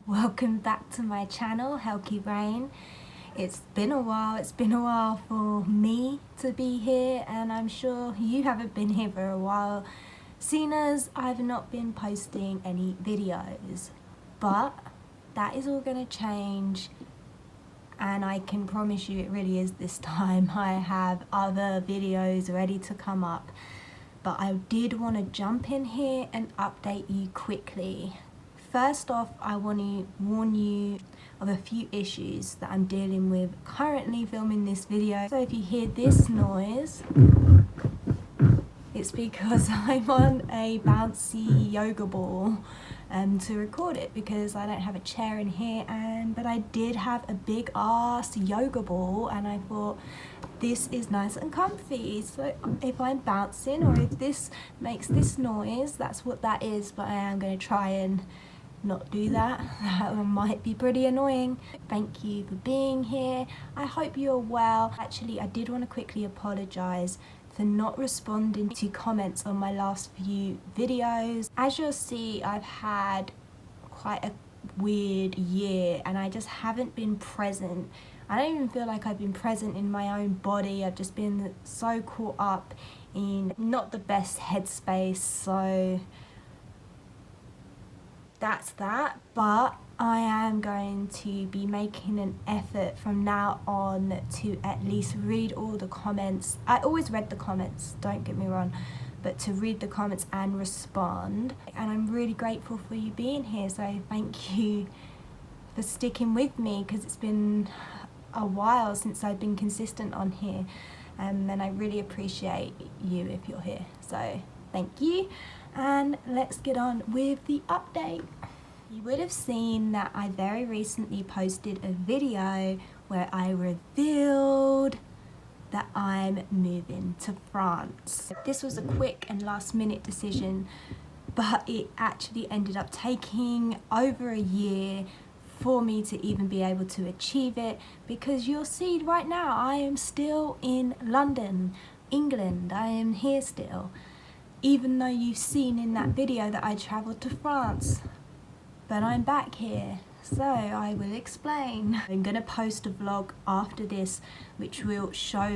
Welcome back to my channel, Healthy Brain. It's been a while for me to be here, and I'm sure you haven't been here for a while, seeing as I've not been posting any videos. But that is all going to change, and I can promise you it really is this time. I have other videos ready to come up, but I did want to jump in here and update you quickly. First off, I want to warn you of a few issues that I'm dealing with currently filming this video. So if you hear this noise, it's because I'm on a bouncy yoga ball to record it, because I don't have a chair in here, but I did have a big ass yoga ball, and I thought this is nice and comfy. So if I'm bouncing or if this makes this noise, that's what that is. But I am going to try and not do that. That might be pretty annoying. Thank you for being here. I hope you're well. Actually, I did want to quickly apologize for not responding to comments on my last few videos. As you'll see, I've had quite a weird year and I just haven't been present. I don't even feel like I've been present in my own body. I've just been so caught up in not the best headspace, so that's that. But I am going to be making an effort from now on to at least read all the comments. I always read the comments, don't get me wrong, but to read the comments and respond. And I'm really grateful for you being here, so thank you for sticking with me, because it's been a while since I've been consistent on here, and I really appreciate you if you're here, so thank you. And let's get on with the update. You would have seen that I very recently posted a video where I revealed that I'm moving to France. This was a quick and last minute decision, but it actually ended up taking over a year for me to even be able to achieve it, because you'll see right now I am still in London, England. I am here still, even though you've seen in that video that I travelled to France. But I'm back here, so I will explain. I'm gonna post a vlog after this which will show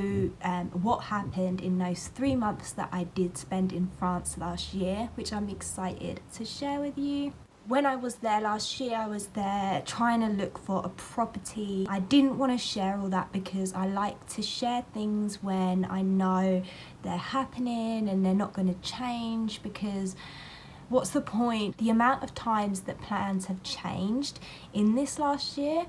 what happened in those 3 months that I did spend in France last year, which I'm excited to share with you. When I was there last year, I was there trying to look for a property. I didn't want to share all that because I like to share things when I know they're happening and they're not going to change, because what's the point? The amount of times that plans have changed in this last year,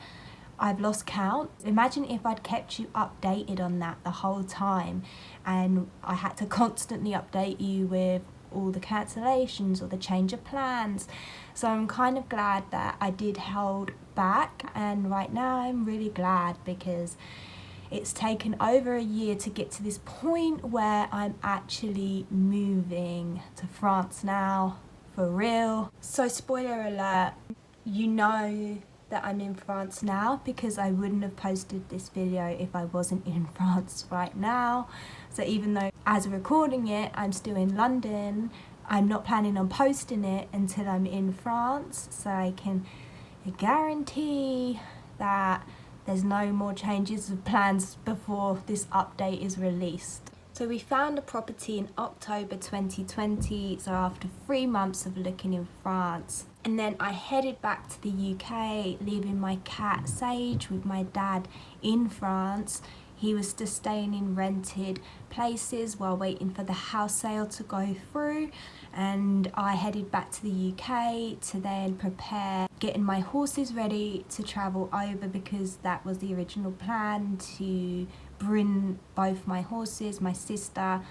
I've lost count. Imagine if I'd kept you updated on that the whole time, and I had to constantly update you with all the cancellations or the change of plans. So I'm kind of glad that I did hold back, and right now I'm really glad, because it's taken over a year to get to this point where I'm actually moving to France now, for real. So spoiler alert, you know that I'm in France now, because I wouldn't have posted this video if I wasn't in France right now. So even though as recording it I'm still in London, I'm not planning on posting it until I'm in France, so I can guarantee that there's no more changes of plans before this update is released. So we found a property in October 2020, so after 3 months of looking in France. And then I headed back to the UK, leaving my cat Sage with my dad in France. He was just staying in rented places while waiting for the house sale to go through. And I headed back to the UK to then prepare getting my horses ready to travel over, because that was the original plan, to bring both my horses, my sister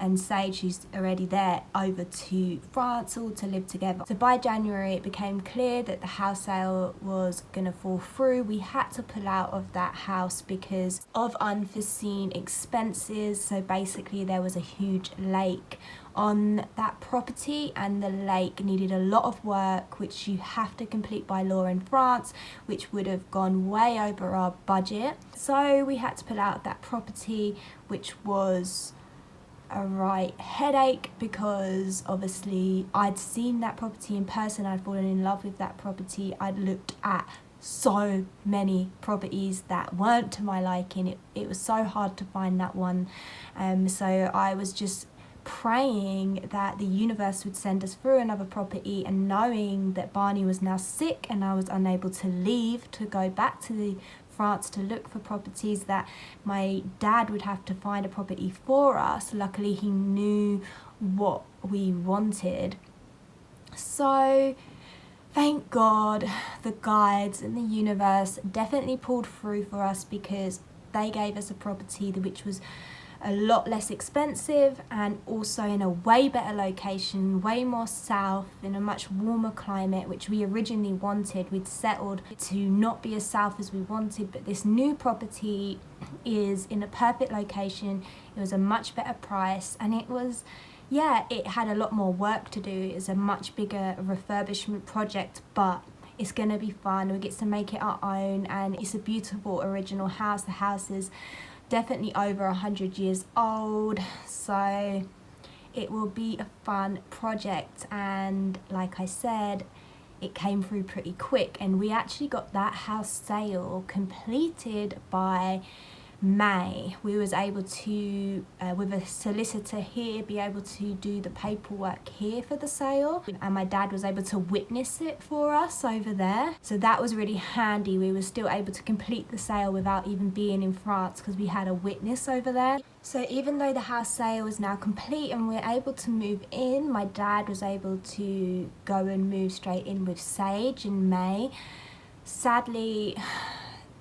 and Sage, who's already there, over to France, all to live together. So by January it became clear that the house sale was going to fall through. We had to pull out of that house because of unforeseen expenses. So basically there was a huge lake on that property, and the lake needed a lot of work, which you have to complete by law in France, which would have gone way over our budget. So we had to pull out of that property, which was a right headache, because obviously I'd seen that property in person, I'd fallen in love with that property, I'd looked at so many properties that weren't to my liking. It was so hard to find that one. So I was just praying that the universe would send us through another property, and knowing that Barney was now sick and I was unable to leave to go back to France to look for properties, that my dad would have to find a property for us. Luckily he knew what we wanted. So thank God the guides and the universe definitely pulled through for us, because they gave us a property which was a lot less expensive and also in a way better location, way more south, in a much warmer climate, which we originally wanted. We'd settled to not be as south as we wanted, but this new property is in a perfect location. It was a much better price, and it was, yeah, it had a lot more work to do. It's a much bigger refurbishment project, but it's gonna be fun. We get to make it our own, and it's a beautiful original house. The house is definitely over 100 years old, so it will be a fun project. And like I said, it came through pretty quick, and we actually got that house sale completed by May. We was able to, with a solicitor here, be able to do the paperwork here for the sale, and my dad was able to witness it for us over there. So that was really handy. We were still able to complete the sale without even being in France, because we had a witness over there. So even though the house sale is now complete and we're able to move in, my dad was able to go and move straight in with Sage in May. Sadly,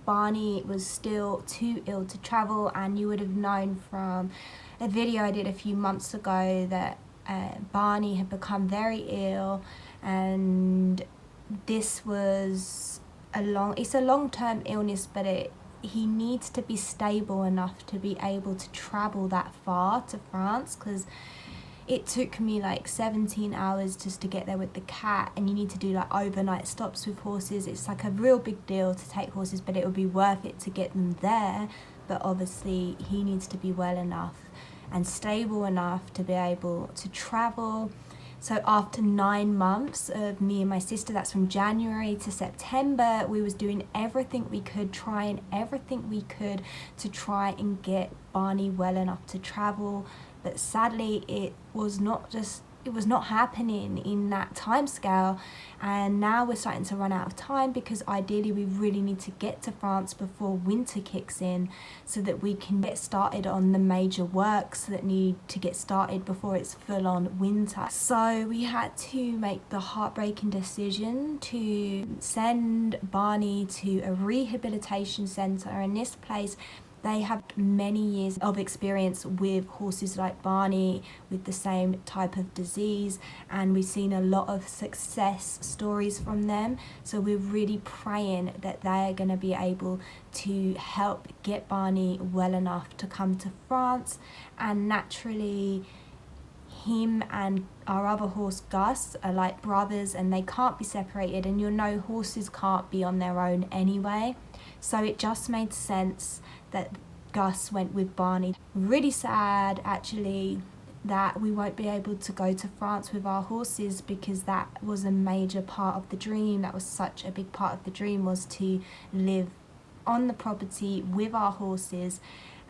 Barney was still too ill to travel, and you would have known from a video I did a few months ago that Barney had become very ill, and this was it's a long-term illness, but he needs to be stable enough to be able to travel that far to France, because it took me like 17 hours just to get there with the cat, and you need to do like overnight stops with horses. It's like a real big deal to take horses, but it would be worth it to get them there. But obviously he needs to be well enough and stable enough to be able to travel. So after 9 months of me and my sister, that's from January to September, we was doing everything we could, trying everything we could to try and get Barney well enough to travel. But sadly, it was not happening in that time scale, and now we're starting to run out of time, because ideally we really need to get to France before winter kicks in, so that we can get started on the major works that need to get started before it's full on winter. So we had to make the heartbreaking decision to send Barney to a rehabilitation centre, and this place, they have many years of experience with horses like Barney with the same type of disease, and we've seen a lot of success stories from them. So we're really praying that they're going to be able to help get Barney well enough to come to France. And naturally, him and our other horse Gus are like brothers, and they can't be separated, and you'll know horses can't be on their own anyway. So it just made sense that Gus went with Barney. Really sad actually that we won't be able to go to France with our horses, because that was a major part of the dream. That was such a big part of the dream, was to live on the property with our horses.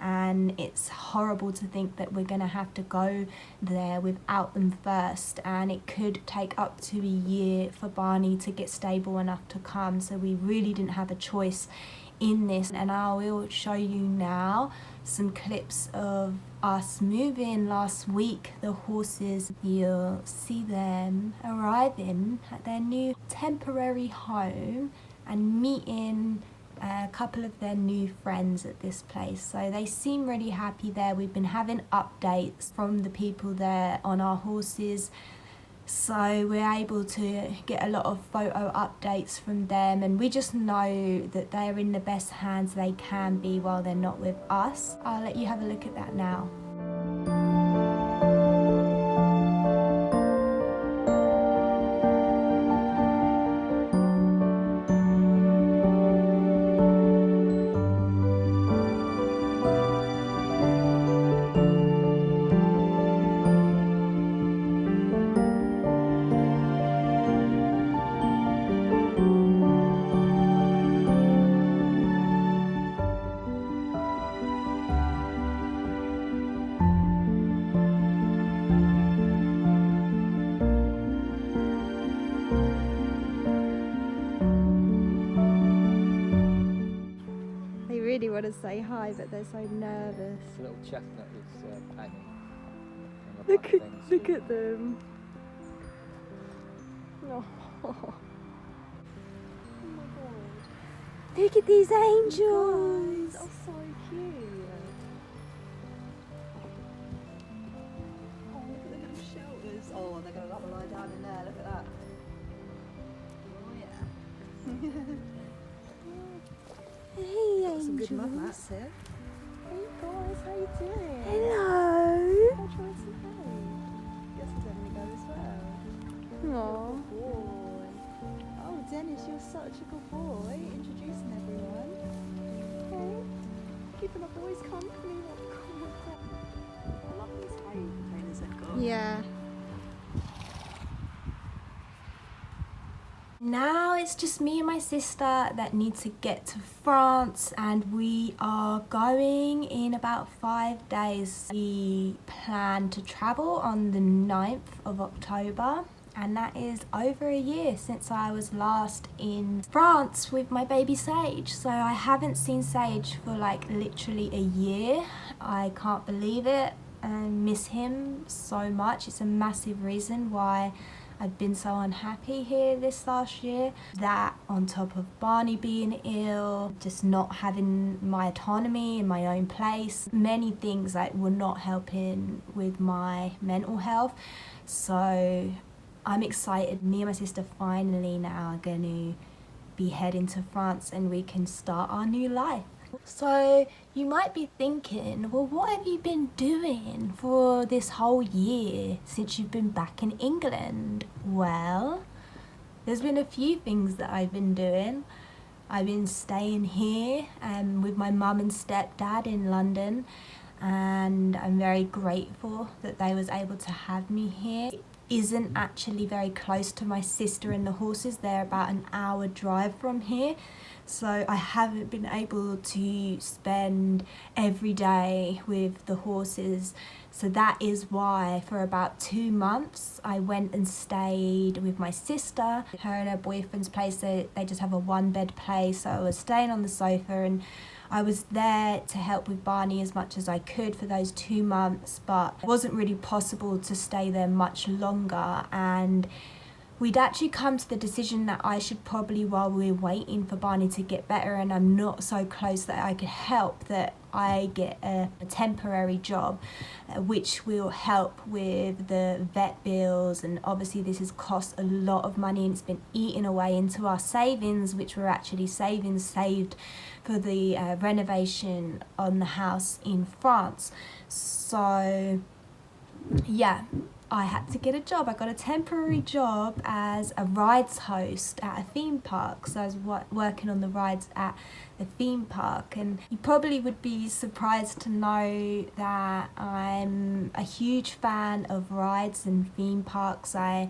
And it's horrible to think that we're going to have to go there without them first, and it could take up to a year for Barney to get stable enough to come. So we really didn't have a choice in this, and I will show you now some clips of us moving last week. The horses, you'll see them arriving at their new temporary home and meeting a couple of their new friends at this place. So they seem really happy there. We've been having updates from the people there on our horses, so we're able to get a lot of photo updates from them, and we just know that they're in the best hands they can be while they're not with us. I'll let you have a look at that now. to say hi, but they're so nervous. The little chestnut is hanging. Look at them. Oh. Oh my god. Look at these angels. Oh, so cute. Oh, look at the little shelters. Oh, they're going to lie down in there. Look at that. Oh, yeah. Hey, Got some good mud angels. mats here. Hey guys, how you doing? I'll Hello. try some hay. Guess he's having a go as well. Aww. Good boy. Oh, Dennis, you're such a good boy. Introducing everyone. Okay. Keeping the boys company. What cool is that? I love these hay containers they've got. Yeah. Now it's just me and my sister that need to get to France, and we are going in about 5 days. We plan to travel on the 9th of October, and that is over a year since I was last in France with my baby Sage. So I haven't seen Sage for like literally a year. I can't believe it. I miss him so much. It's a massive reason why I've been so unhappy here this last year. That on top of Barney being ill, just not having my autonomy in my own place, many things that were not helping with my mental health. So I'm excited. Me and my sister finally now are going to be heading to France and we can start our new life. So you might be thinking, well, what have you been doing for this whole year since you've been back in England? Well, there's been a few things that I've been doing. I've been staying here with my mum and stepdad in London, and I'm very grateful that they was able to have me here. It isn't actually very close to my sister and the horses. They're about an hour drive from here. So I haven't been able to spend every day with the horses. So that is why for about 2 months I went and stayed with my sister. Her and her boyfriend's place, they just have a 1-bed place. So I was staying on the sofa and I was there to help with Barney as much as I could for those 2 months, but it wasn't really possible to stay there much longer. And we'd actually come to the decision that I should probably, while we're waiting for Barney to get better and I'm not so close that I could help, that I get a temporary job which will help with the vet bills. And obviously this has cost a lot of money and it's been eating away into our savings, which were actually saved for the renovation on the house in France. So yeah, I had to get a job. I got a temporary job as a rides host at a theme park. So I was working on the rides at the theme park. And you probably would be surprised to know that I'm a huge fan of rides and theme parks. I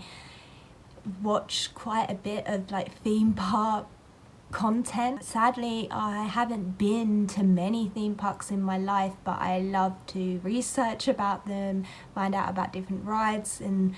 watch quite a bit of like theme park content. Sadly, I haven't been to many theme parks in my life, but I love to research about them, find out about different rides, and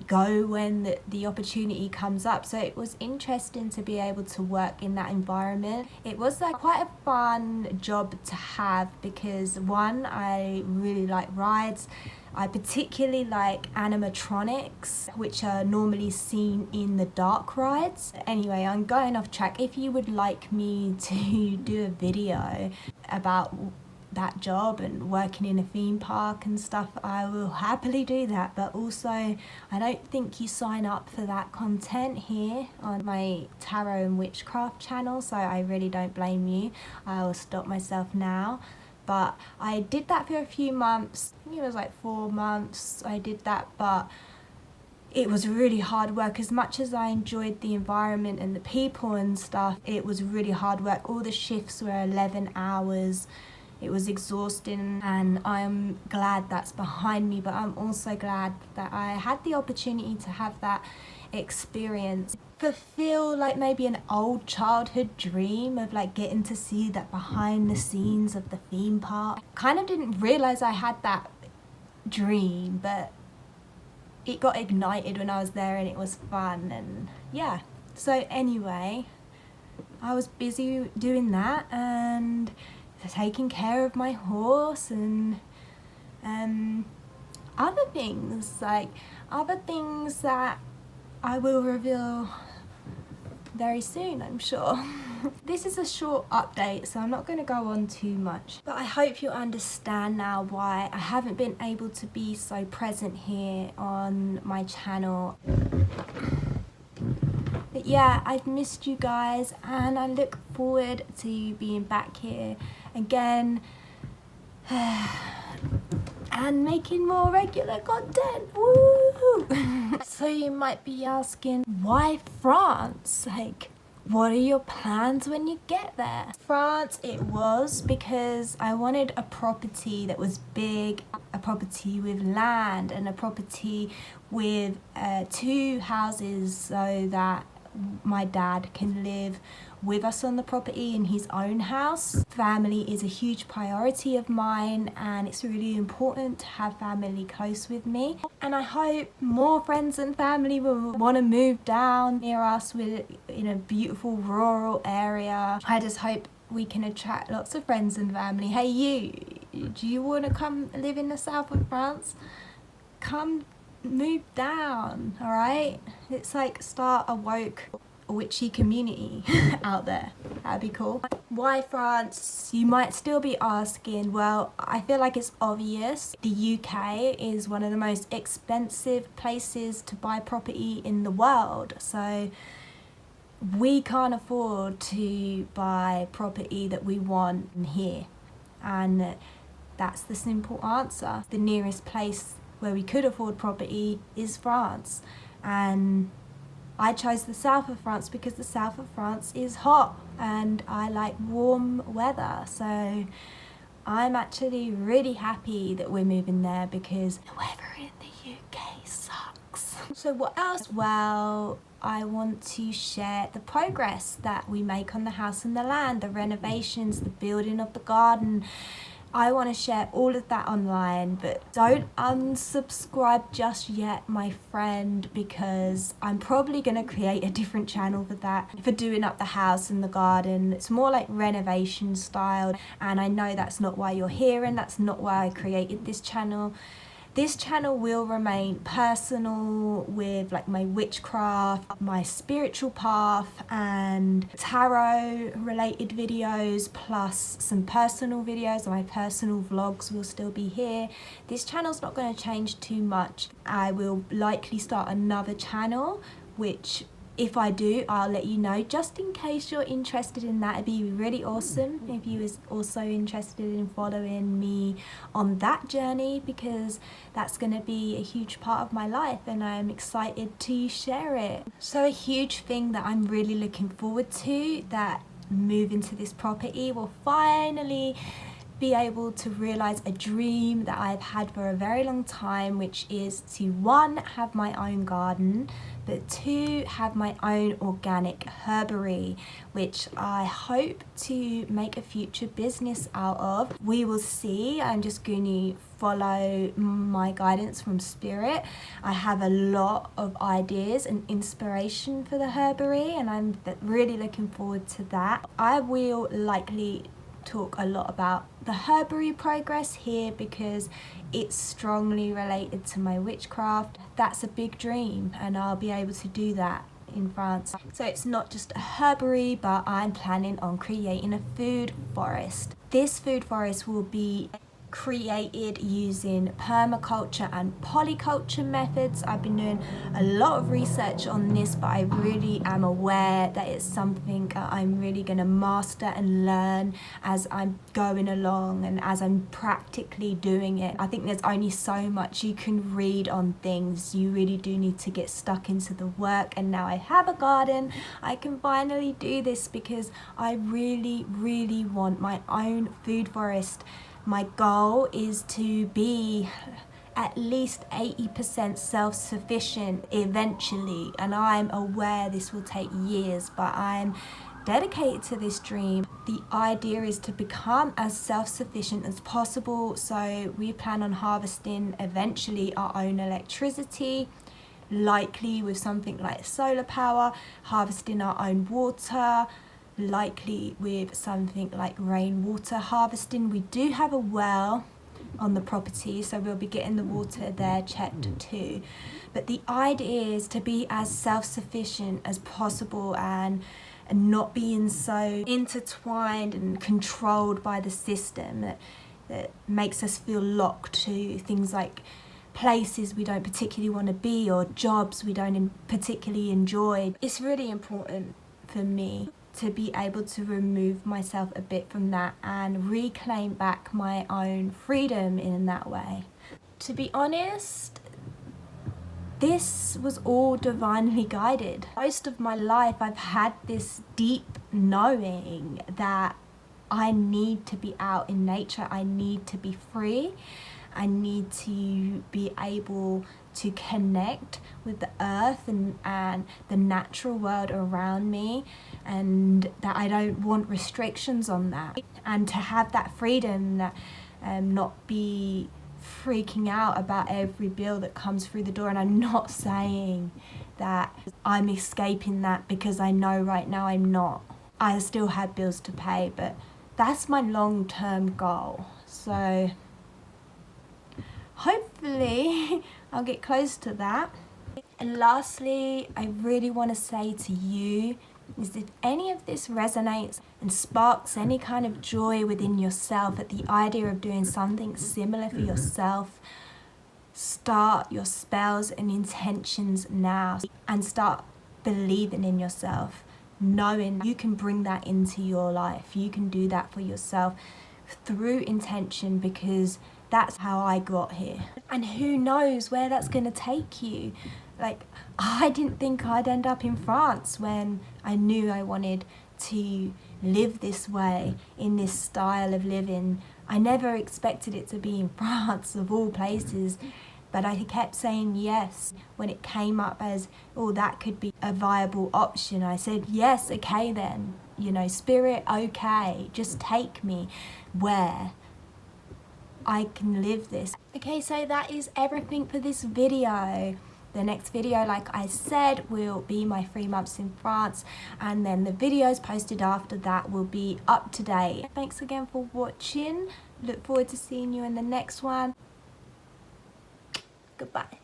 go when the opportunity comes up. So it was interesting to be able to work in that environment. It was like quite a fun job to have because one, I really like rides. I particularly like animatronics, which are normally seen in the dark rides. Anyway, I'm going off track. If you would like me to do a video about that job and working in a theme park and stuff, I will happily do that. But also, I don't think you sign up for that content here on my tarot and witchcraft channel, so I really don't blame you. I will stop myself now. But I did that for a few months. I think it was like 4 months I did that, but it was really hard work. As much as I enjoyed the environment and the people and stuff, it was really hard work. All the shifts were 11 hours. It was exhausting, and I'm glad that's behind me, but I'm also glad that I had the opportunity to have that experience, fulfill like maybe an old childhood dream of like getting to see that behind the scenes of the theme park. Kind of didn't realize I had that dream, but it got ignited when I was there and it was fun. And yeah, so anyway, I was busy doing that and taking care of my horse and other things that I will reveal very soon, I'm sure. This is a short update, so I'm not going to go on too much, but I hope you understand now why I haven't been able to be so present here on my channel. But yeah, I've missed you guys and I look forward to being back here again and making more regular content. Woo! So you might be asking, why France? Like, what are your plans when you get there? France, it was because I wanted a property that was big, a property with land and a property with 2 houses so that my dad can live with us on the property in his own house. Family is a huge priority of mine and it's really important to have family close with me. And I hope more friends and family will want to move down near us in a beautiful rural area. I just hope we can attract lots of friends and family. Hey you, do you want to come live in the south of France? Come move down, alright? It's like start a woke witchy community out there. That'd be cool. Why France? You might still be asking. Well, I feel like it's obvious. The UK is one of the most expensive places to buy property in the world, so we can't afford to buy property that we want here, and that's the simple answer. The nearest place where we could afford property is France, and I chose the south of France because the south of France is hot and I like warm weather, so I'm actually really happy that we're moving there because the weather in the UK sucks. So what else? Well, I want to share the progress that we make on the house and the land, the renovations, the building of the garden. I want to share all of that online, but don't unsubscribe just yet, my friend, because I'm probably going to create a different channel for that, for doing up the house and the garden. It's more like renovation style, and I know that's not why you're here and that's not why I created this channel. This channel will remain personal with like my witchcraft, my spiritual path and tarot related videos, plus some personal videos. My personal vlogs will still be here. This channel's not going to change too much. I will likely start another channel, which if I do, I'll let you know, just in case you're interested in that. It'd be really awesome if you was also interested in following me on that journey, because that's going to be a huge part of my life and I'm excited to share it. So a huge thing that I'm really looking forward to, that moving to this property will finally be able to realize a dream that I've had for a very long time, which is to 1, have my own garden, but 2, have my own organic herbary, which I hope to make a future business out of. We will see. I'm just going to follow my guidance from spirit. I have a lot of ideas and inspiration for the herbary and I'm really looking forward to that. I will likely talk a lot about the herbary progress here because it's strongly related to my witchcraft. That's a big dream and I'll be able to do that in France. So it's not just a herbary, but I'm planning on creating a food forest. This food forest will be created using permaculture and polyculture methods. I've been doing a lot of research on this, but I really am aware that it's something I'm really going to master and learn as I'm going along and as I'm practically doing it. I think there's only so much you can read on things. You really do need to get stuck into the work, and now I have a garden, I can finally do this because I really want my own food forest. My goal is to be at least 80% self-sufficient eventually, and I'm aware this will take years, but I'm dedicated to this dream. The idea is to become as self-sufficient as possible, so we plan on harvesting eventually our own electricity, likely with something like solar power, harvesting our own water, likely with something like rainwater harvesting. We do have a well on the property, so we'll be getting the water there checked too. But the idea is to be as self-sufficient as possible and not being so intertwined and controlled by the system that makes us feel locked to things like places we don't particularly want to be or jobs we don't particularly enjoy. It's really important for me to be able to remove myself a bit from that and reclaim back my own freedom in that way. To be honest, this was all divinely guided. Most of my life I've had this deep knowing that I need to be out in nature, I need to be free, I need to be able to connect with the earth and the natural world around me, and that I don't want restrictions on that, and to have that freedom, that not be freaking out about every bill that comes through the door. And I'm not saying that I'm escaping that, because I know right now I'm not. I still have bills to pay, but that's my long-term goal. So hopefully I'll get close to that. And lastly, I really want to say to you is, if any of this resonates and sparks any kind of joy within yourself at the idea of doing something similar for yourself, start your spells and intentions now and start believing in yourself, knowing you can bring that into your life. You can do that for yourself through intention, because that's how I got here. And who knows where that's going to take you. Like, I didn't think I'd end up in France when I knew I wanted to live this way, in this style of living. I never expected it to be in France, of all places, but I kept saying yes. When it came up as, oh, that could be a viable option, I said, yes, okay then. You know, spirit, okay, just take me where I can live this. Okay, so that is everything for this video. The next video, like I said, will be my 3 months in France, and then the videos posted after that will be up to date. Thanks again for watching. Look forward to seeing you in the next one. Goodbye.